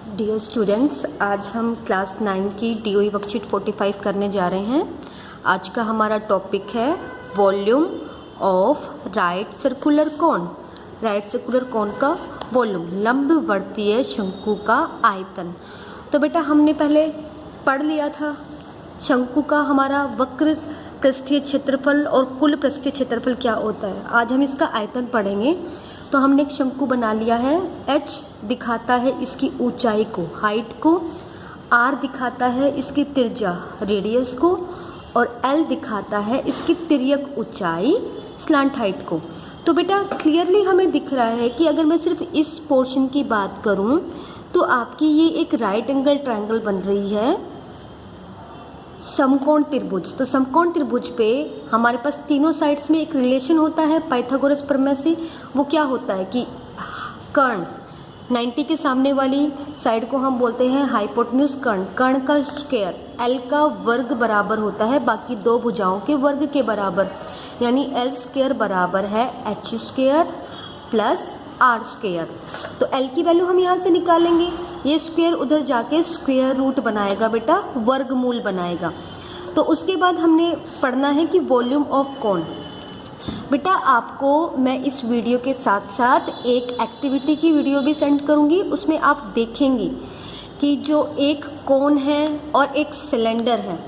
Dear students, आज हम class 9 की डीओई वर्कशीट 45 करने जा रहे हैं। आज का हमारा टॉपिक है volume of right circular cone. Right circular cone का वॉल्यूम, लंबवर्तीय शंकु का आयतन। तो बेटा हमने पहले पढ़ लिया था शंकु का हमारा वक्र पृष्ठीय क्षेत्रफल और कुल पृष्ठीय क्षेत्रफल क्या होता है। आज हम इसका आयतन पढ़ेंगे। तो हमने एक शंकु बना लिया है। h दिखाता है इसकी ऊंचाई को, हाइट को, r दिखाता है इसकी त्रिज्या, रेडियस को, और l दिखाता है इसकी तिर्यक ऊंचाई, स्लांट हाइट को। तो बेटा क्लियरली हमें दिख रहा है कि अगर मैं सिर्फ इस पोर्शन की बात करूं तो आपकी ये एक राइट एंगल ट्रायंगल बन रही है, समकोण त्रिभुज। तो समकोण त्रिभुज पे हमारे पास तीनों साइड्स में एक रिलेशन होता है पाइथागोरस प्रमेय से। वो क्या होता है कि कर्ण 90 के सामने वाली साइड को हम बोलते हैं हाइपोटेन्यूज कर्ण। कर्ण का स्क्वायर L का वर्ग बराबर होता है बाकी दो भुजाओं के वर्ग के बराबर, यानी L स्क्वायर बराबर है H square plus R square. तो L की वैल्यू हम यहाँ से निकालेंगे, ये स्क्वायर उधर जाके स्क्वायर रूट बनाएगा बेटा, वर्गमूल बनाएगा। तो उसके बाद हमने पढ़ना है कि वॉल्यूम ऑफ कोन। बेटा आपको मैं इस वीडियो के साथ साथ एक एक्टिविटी की वीडियो भी सेंड करूँगी, उसमें आप देखेंगे कि जो एक कोन है और एक सिलेंडर है,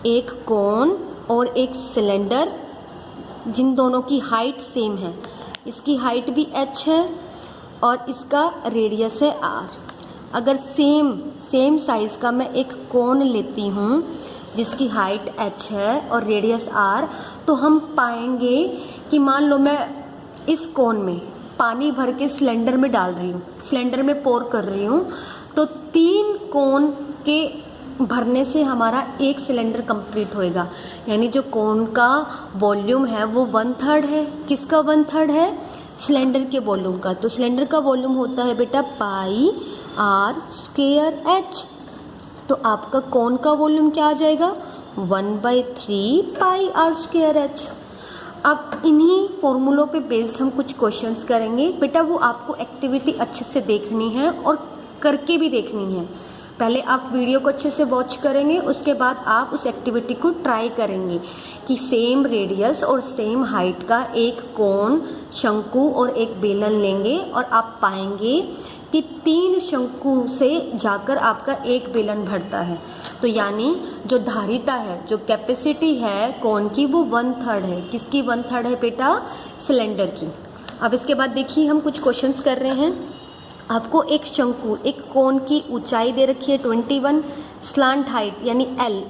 एक कोन और एक सिलेंडर जिन दोनों की हाइट सेम है, इसकी हाइट भी h है और इसका रेडियस है r। अगर सेम साइज का मैं एक कोन लेती हूँ जिसकी हाइट h है और रेडियस r, तो हम पाएंगे कि मान लो मैं इस कोन में पानी भर के सिलेंडर में डाल रही हूँ, सिलेंडर में पोर कर रही हूँ, तो 3 कोन के भरने से हमारा एक सिलेंडर कंप्लीट होएगा। यानी जो कोन का वॉल्यूम है वो 1/3 है। किसका 1/3 है? सिलेंडर के वॉल्यूम का। तो सिलेंडर का वॉल्यूम होता है बेटा पाई r स्क्वायर h। तो आपका कोन का वॉल्यूम क्या आ जाएगा? 1/3 पाई r स्क्वायर h। अब इन्हीं फॉर्मूलों पे बेस्ड हम कुछ क्वेश्चंस करेंगे बेटा, वो आपको एक्टिविटी अच्छे से देखनी है और करके भी देखनी है। पहले आप वीडियो को अच्छे से वॉच करेंगे, उसके बाद आप उस एक्टिविटी को ट्राई करेंगे कि सेम रेडियस और सेम हाइट का एक कोन, शंकु और एक बेलन लेंगे और आप पाएंगे कि 3 शंकु से जाकर आपका एक बेलन भरता है। तो यानी जो धारिता है, जो कैपेसिटी है कोन की, वो 1/3 है। किसकी 1/3 है बेटा? सिलेंडर की। अब इसके बाद देखिए हम कुछ क्वेश्चंस कर रहे हैं। आपको एक शंकु, एक कोन की ऊंचाई दे रखी है 21, स्लांट हाइट यानी L,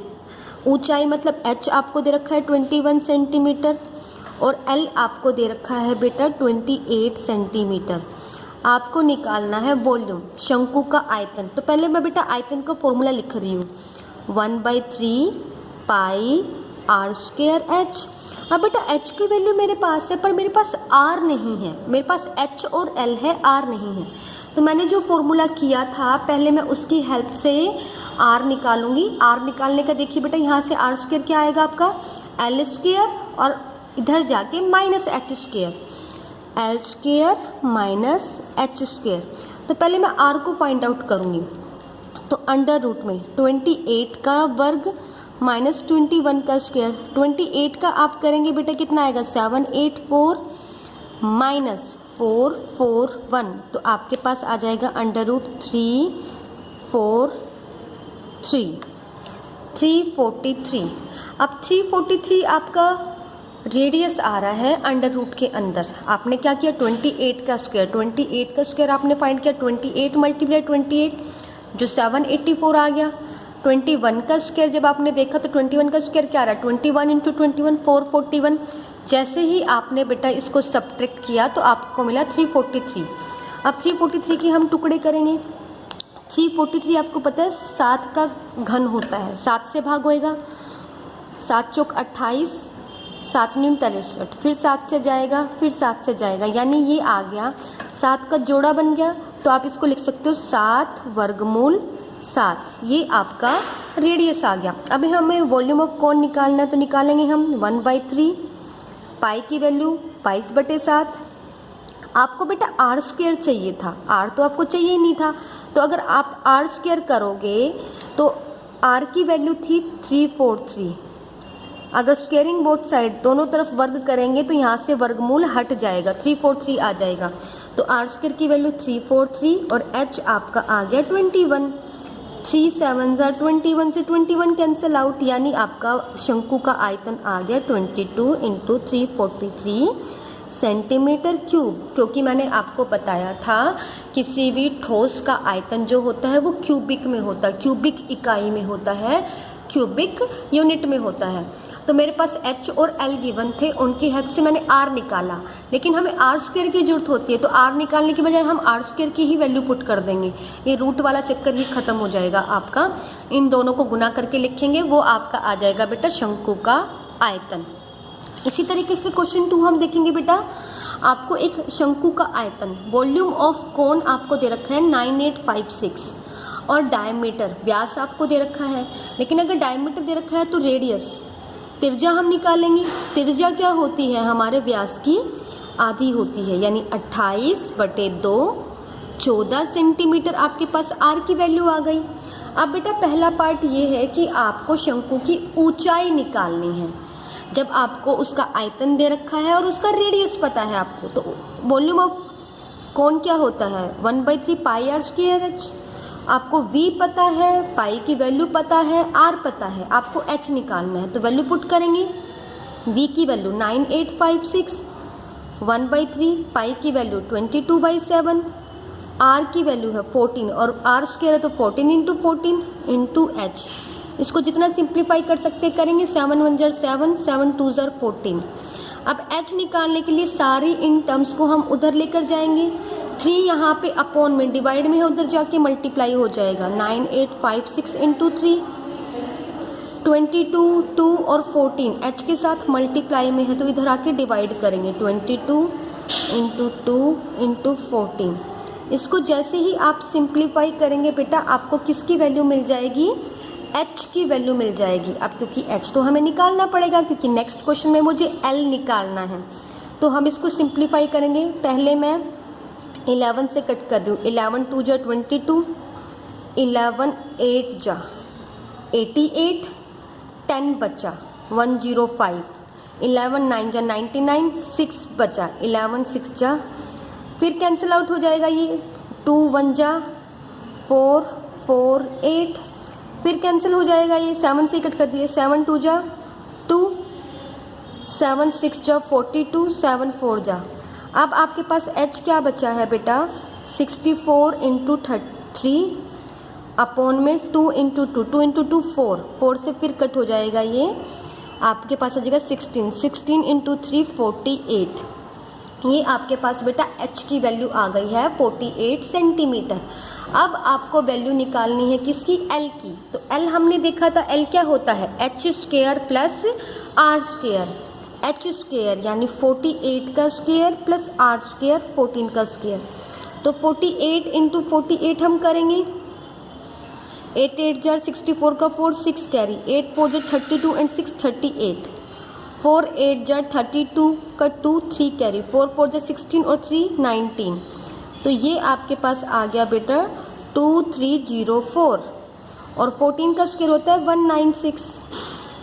ऊंचाई मतलब H आपको दे रखा है 21 सेंटीमीटर और L आपको दे रखा है बेटा 28 सेंटीमीटर। आपको निकालना है वॉल्यूम, शंकु का आयतन। तो पहले मैं बेटा आयतन का फॉर्मूला लिख रही हूँ, 1/3 पाई r स्क्वायर h। अब बेटा h की वैल्यू मेरे पास है पर मेरे पास r नहीं है, मेरे पास h और l है, r नहीं है। तो मैंने जो फॉर्मूला किया था पहले मैं उसकी हेल्प से r निकालूंगी। r निकालने का देखिए बेटा, यहाँ से r स्क्वायर क्या आएगा आपका? l स्क्वायर और इधर जाके minus h square, l square minus h square. तो पहले मैं r को फाइंड आउट करूँगी। तो अंडर रूट में 28 का वर्ग माइनस 21 का स्क्वायर, 28 का आप करेंगे बेटा कितना आएगा? 784 माइनस 441। तो आपके पास आ जाएगा अंडर रूट 343। अब 343 आपका रेडियस आ रहा है अंडर रूट के अंदर। आपने क्या किया? 28 का स्क्वायर आपने फाइंड किया, 28 मल्टीप्लाई 28 जो 784 आ गया। 21 का स्क्वायर जब आपने देखा तो 21 का स्क्वायर क्या आ रहा है? 21 इंटू 21 441। जैसे ही आपने बेटा इसको सब्ट्रैक्ट किया तो आपको मिला 343। अब 343 के हम टुकड़े करेंगे। 343 आपको पता है 7 का घन होता है, 7 से भाग होएगा, 7 चौक 28, 7 न्यून 63, फिर 7 से जाएगा, फिर 7 से जाएगा, यानी ये आ गया 7 का जोड़ा बन गया। तो आप इसको लिख सकते हो 7 वर्गमूल 7। ये आपका रेडियस आ गया। अब हमें वॉल्यूम ऑफ कोन निकालना है, तो निकालेंगे हम 1/3 पाई की वैल्यू 22/7, आपको बेटा आर स्क्वायर चाहिए था, आर तो आपको चाहिए ही नहीं था। तो अगर आप आर स्क्वायर करोगे तो आर की वैल्यू थी 343। अगर स्क्वेयरिंग बोथ साइड दोनों तरफ वर्ग करेंगे तो यहाँ से वर्गमूल हट जाएगा, 343 आ जाएगा। तो आर स्क्वायर की वैल्यू 343 और एच आपका आ गया 21। 3 7 21 से 21 कैंसिल आउट, यानी आपका शंकु का आयतन आ गया 22 इंटू 343 सेंटीमीटर क्यूब। क्योंकि मैंने आपको बताया था किसी भी ठोस का आयतन जो होता है वो क्यूबिक में होता है, क्यूबिक इकाई में होता है, क्यूबिक यूनिट में होता है। तो मेरे पास एच और एल गिवन थे, उनकी हेल्प से मैंने आर निकाला, लेकिन हमें आर स्क्वायर की जरूरत होती है। तो आर निकालने की बजाय हम आर स्क्वायर की ही वैल्यू पुट कर देंगे, ये रूट वाला चक्कर ही खत्म हो जाएगा आपका। इन दोनों को गुना करके लिखेंगे, वो आपका आ जाएगा बेटा शंकु का आयतन। इसी तरीके से क्वेश्चन 2 हम देखेंगे बेटा। आपको एक शंकु का आयतन, वॉल्यूम ऑफ कोन आपको दे रखा है 9856 और डायमीटर व्यास आपको दे रखा है। लेकिन अगर डायमीटर दे रखा है तो रेडियस, त्रिज्या हम निकालेंगे। त्रिज्या क्या होती है, हमारे व्यास की आधी होती है, यानी 28/2 14 सेंटीमीटर आपके पास आर की वैल्यू आ गई। अब बेटा पहला पार्ट ये है कि आपको शंकु की ऊंचाई निकालनी है। जब आपको उसका आयतन दे रखा है और उसका रेडियस पता है आपको, तो वॉल्यूम ऑफ कोन क्या होता है 1/3 पाई आर स्क्वायर एच। आपको v पता है, पाई की वैल्यू पता है, r पता है, आपको h निकालना है। तो वैल्यू पुट करेंगे, v की वैल्यू 9856, 1/3, पाई की वैल्यू 22/7, r की वैल्यू है 14 और r स्क्वायर है तो 14 इंटू 14 इंटू h। इसको जितना सिंप्लीफाई कर सकते करेंगे, 7 1 जार 7, 7 2 जार 14। अब h निकालने के लिए सारी इन टर्म्स को हम उधर लेकर जाएंगे। 3 यहाँ पे अपॉन में डिवाइड में है, उधर जाके मल्टीप्लाई हो जाएगा। 9856 इंटू 3 22, 2 और 14 h के साथ मल्टीप्लाई में है तो इधर आके डिवाइड करेंगे। 22 इंटू 2 इंटू 14। इसको जैसे ही आप सिंप्लीफाई करेंगे बेटा आपको किसकी वैल्यू मिल जाएगी, h की वैल्यू मिल जाएगी। अब क्योंकि h तो हमें निकालना पड़ेगा क्योंकि नेक्स्ट क्वेश्चन में मुझे l निकालना है, तो हम इसको सिंप्लीफाई करेंगे। पहले मैं 11 से कट कर रही हूँ। 11 2 जा 22, 11 8 जा 88, 10 बचा 105, 11 9 जा 99, 6 बचा 11 6 जा, फिर कैंसिल आउट हो जाएगा ये 2 1 जा 4 4 8, फिर कैंसिल हो जाएगा ये 7 से कट कर दिए, 7 2 जा 2, 7 6 जा 42, 7 4 जा। अब आपके पास h क्या बचा है बेटा 64 इंटू 3 अपॉन में 2 इंटू 2, 2 इंटू 2 4, 4 से फिर कट हो जाएगा ये आपके पास आ जाएगा 16, 16 इंटू 3 48। ये आपके पास बेटा h की वैल्यू आ गई है 48 सेंटीमीटर। अब आपको वैल्यू निकालनी है किसकी, l की। तो l हमने देखा था l क्या होता है h square plus r square, h square यानी 48 का स्क्वायर प्लस r स्क्वायर 14 का स्क्वायर। तो 48 इंटू 48 हम करेंगे, 8 8 जार 64 का 4 6 कैरी, 8 4 जार 32 एंड 6 38, 4 8 जार 32 का 2 3 कैरी, 4 4 जार 16 और 3 19। तो ये आपके पास आ गया बेटा 2304 और 14 का स्क्वायर होता है 196।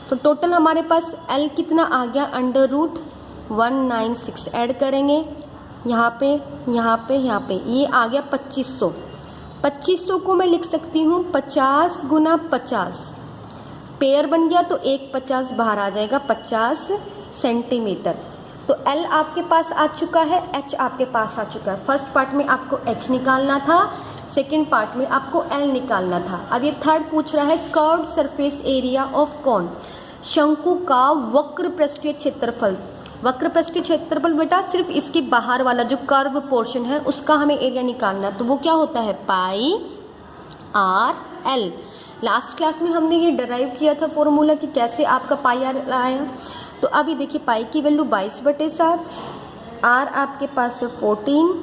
तो टोटल हमारे पास L कितना आ गया अंडर रूट 196। ऐड करेंगे यहाँ पे यहाँ पे यहाँ पे, ये आ गया 2500। 2500 को मैं लिख सकती हूँ 50 गुना 50, पेयर बन गया तो एक 50 बाहर आ जाएगा 50 सेंटीमीटर। तो L आपके पास आ चुका है, H आपके पास आ चुका है। फर्स्ट पार्ट में आपको H निकालना था, सेकेंड पार्ट में आपको L निकालना था। अब ये थर्ड पूछ रहा है कर्व्ड सरफेस एरिया ऑफ कौन, शंकु का वक्र पृष्ठीय क्षेत्रफल। वक्र पृष्ठीय क्षेत्रफल बेटा सिर्फ इसके बाहर वाला जो कर्व पोर्शन है उसका हमें एरिया निकालना है, तो वो क्या होता है पाई आर एल। लास्ट क्लास में हमने ये डराइव किया था फॉर्मूला कि कैसे आपका पाई आर आया। तो अभी देखिए पाई की वैल्यू 22/7, आर आपके पास है 14,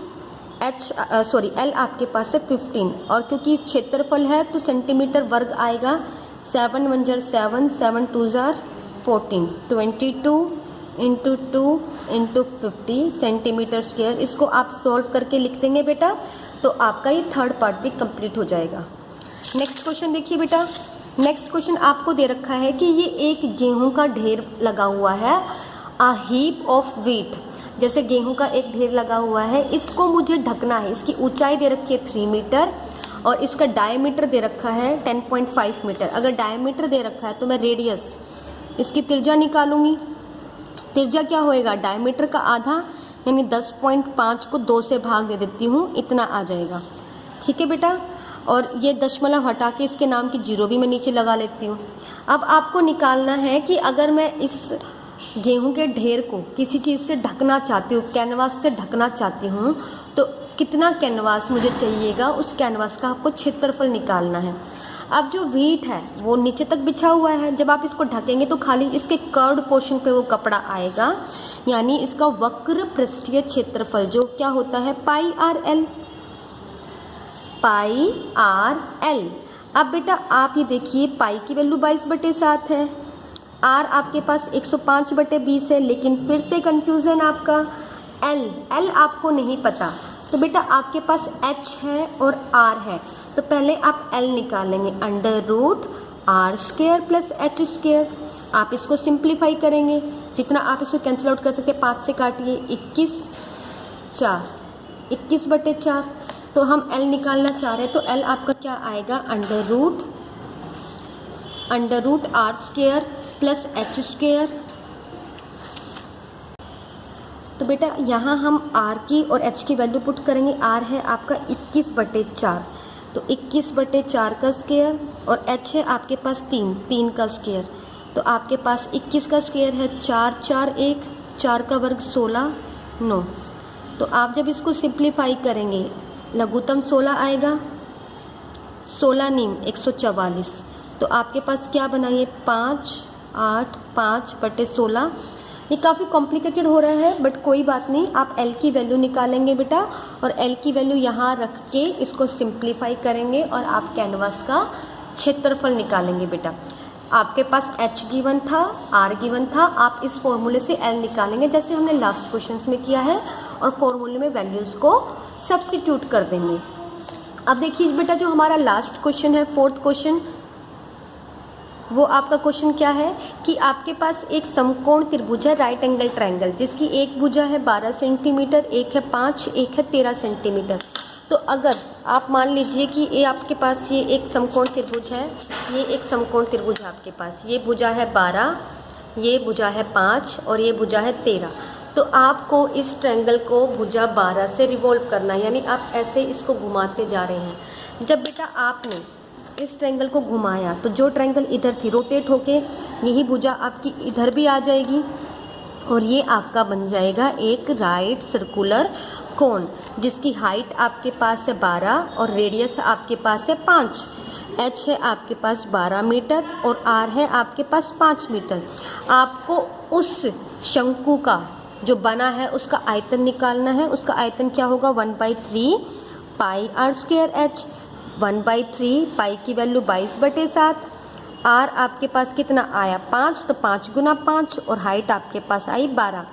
एल आपके पास है 15 और क्योंकि क्षेत्रफल है तो सेंटीमीटर वर्ग आएगा। 7 1 jar 7, 7 2 jar 14, 22 into 2 into 50 centimetre square. इसको आप सॉल्व करके लिख देंगे बेटा, तो आपका ये थर्ड पार्ट भी कंप्लीट हो जाएगा। नेक्स्ट क्वेश्चन देखिए बेटा। नेक्स्ट क्वेश्चन आपको दे रखा है कि ये एक गेहूं का ढेर लगा हुआ है, अ हीप ऑफ व्हीट। जैसे गेहूं का एक ढेर लगा हुआ है, इसको मुझे ढकना है। इसकी ऊंचाई दे रखी है 3 मीटर और इसका डायमीटर दे रखा है 10.5 मीटर। अगर डायमीटर दे रखा है तो मैं रेडियस, इसकी त्रिज्या निकालूंगी। त्रिज्या क्या होएगा, डायमीटर का आधा यानी 10.5 को 2 से भाग दे देती हूँ, इतना आ जाएगा। ठीक है बेटा, और ये दशमलव हटा के इसके नाम की जीरो भी मैं नीचे लगा लेती हूँ। अब आपको निकालना है कि अगर मैं इस गेहूं के ढेर को किसी चीज़ से ढकना चाहती हूँ, कैनवास से ढकना चाहती हूँ, तो कितना कैनवास मुझे चाहिएगा, उस कैनवास का आपको क्षेत्रफल निकालना है। अब जो व्हीट है वो नीचे तक बिछा हुआ है, जब आप इसको ढकेंगे तो खाली इसके कर्ड पोर्शन पे वो कपड़ा आएगा, यानी इसका वक्र पृष्ठीय क्षेत्रफल जो क्या होता है पाई आर एल। पाई आर एल। अब बेटा आप ये देखिए, पाई की वैल्यू 22/7 है, आर आपके पास 105/20 है, लेकिन फिर से कन्फ्यूज़न आपका एल आपको नहीं पता। तो बेटा आपके पास एच है और आर है, तो पहले आप एल निकालेंगे, √r² + h²। आप इसको सिंप्लीफाई करेंगे, जितना आप इसको कैंसिल आउट कर सकते हैं 5 से काटिए, 21/4। तो हम L निकालना चाह रहे हैं, तो L आपका क्या आएगा, √r² + h²। तो बेटा यहाँ हम R की और H की वैल्यू पुट करेंगे। R है आपका 21/4, तो 21/4 का स्क्वायर, और H है आपके पास 3 का स्क्वायर। तो आपके पास 21 का स्क्वायर है 4, 4 1, 4 का वर्ग 16, 9। तो आप जब इसको सिंप्लीफाई करेंगे, लघुत्तम 16 आएगा, 16 नीम 144। तो आपके पास क्या बनाइए 5, 8, 5/16। ये काफ़ी कॉम्प्लिकेटेड हो रहा है, बट कोई बात नहीं, आप L की वैल्यू निकालेंगे बेटा, और L की वैल्यू यहाँ रख के इसको सिंप्लीफाई करेंगे और आप कैनवास का क्षेत्रफल निकालेंगे बेटा। आपके पास H गिवन था, R गिवन था, आप इस फॉर्मूले से L निकालेंगे जैसे हमने लास्ट क्वेश्चंस में किया है, और फॉर्मूले में वैल्यूज़ को सब्स्टिट्यूट कर देंगे। अब देखिए बेटा, जो हमारा लास्ट क्वेश्चन है, 4th क्वेश्चन, वो आपका क्वेश्चन क्या है कि आपके पास एक समकोण त्रिभुज है, राइट एंगल ट्रायंगल, जिसकी एक भुजा है 12 सेंटीमीटर, एक है 5, एक है 13 सेंटीमीटर। तो अगर आप मान लीजिए कि ये आपके पास ये एक समकोण त्रिभुज है, ये एक समकोण त्रिभुज है आपके पास, ये भुजा है 12, ये भुजा है 5 और ये भुजा है 13। तो आपको इस ट्रायंगल को भुजा 12 से रिवॉल्व करना है, यानी आप ऐसे इसको घुमाते जा रहे हैं। जब बेटा आपने इस ट्रायंगल को घुमाया तो जो ट्रायंगल इधर थी, रोटेट होके यही भुजा आपकी इधर भी आ जाएगी, और ये आपका बन जाएगा एक राइट सर्कुलर कोन, जिसकी हाइट आपके पास है 12 और रेडियस आपके पास है 5। H है आपके पास 12 मीटर और R है आपके पास 5 मीटर। आपको उस शंकु का जो बना है उसका आयतन निकालना है। उसका आयतन क्या होगा, 1/3 पाई r² H। 1/3 पाई की वैल्यू 22/7। R आपके पास कितना आया 5, तो 5 × 5, और हाइट आपके पास आई 12।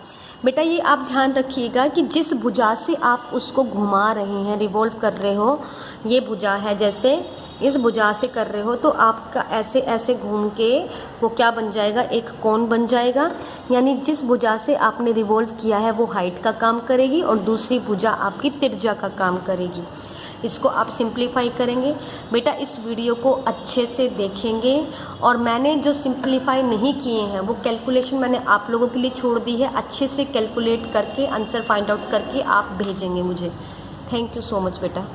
बेटा ये आप ध्यान रखिएगा कि जिस भुजा से आप उसको घुमा रहे हैं, रिवॉल्व कर रहे हो, ये भुजा है, जैसे इस भुजा से कर रहे हो तो आपका ऐसे ऐसे घूम के वो क्या बन जाएगा, एक कोण बन जाएगा। यानी जिस भुजा से आपने रिवॉल्व किया है वो हाइट का काम करेगी और दूसरी भुजा आपकी त्रिज्या का काम करेगी। इसको आप सिंप्लीफाई करेंगे। बेटा इस वीडियो को अच्छे से देखेंगे, और मैंने जो सिंप्लीफाई नहीं किए हैं वो कैलकुलेशन मैंने आप लोगों के लिए छोड़ दी है। अच्छे से कैलकुलेट करके आंसर फाइंड आउट करके आप भेजेंगे मुझे। थैंक यू सो मच बेटा।